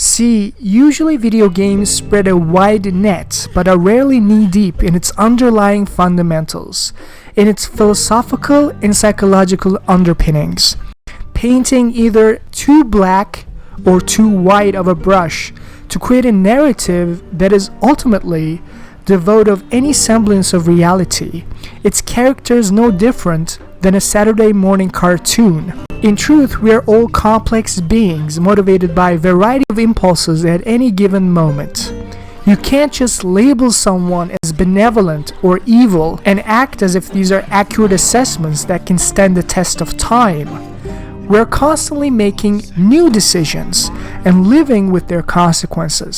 See, usually video games spread a wide net, but are rarely knee-deep in its underlying fundamentals, in its philosophical and psychological underpinnings, painting either too black or too white of a brush to create a narrative that is ultimately devoid of any semblance of reality, its characters no different than a Saturday morning cartoon. In truth, we are all complex beings motivated by a variety of impulses at any given moment. You can't just label someone as benevolent or evil and act as if these are accurate assessments that can stand the test of time. We're constantly making new decisions and living with their consequences.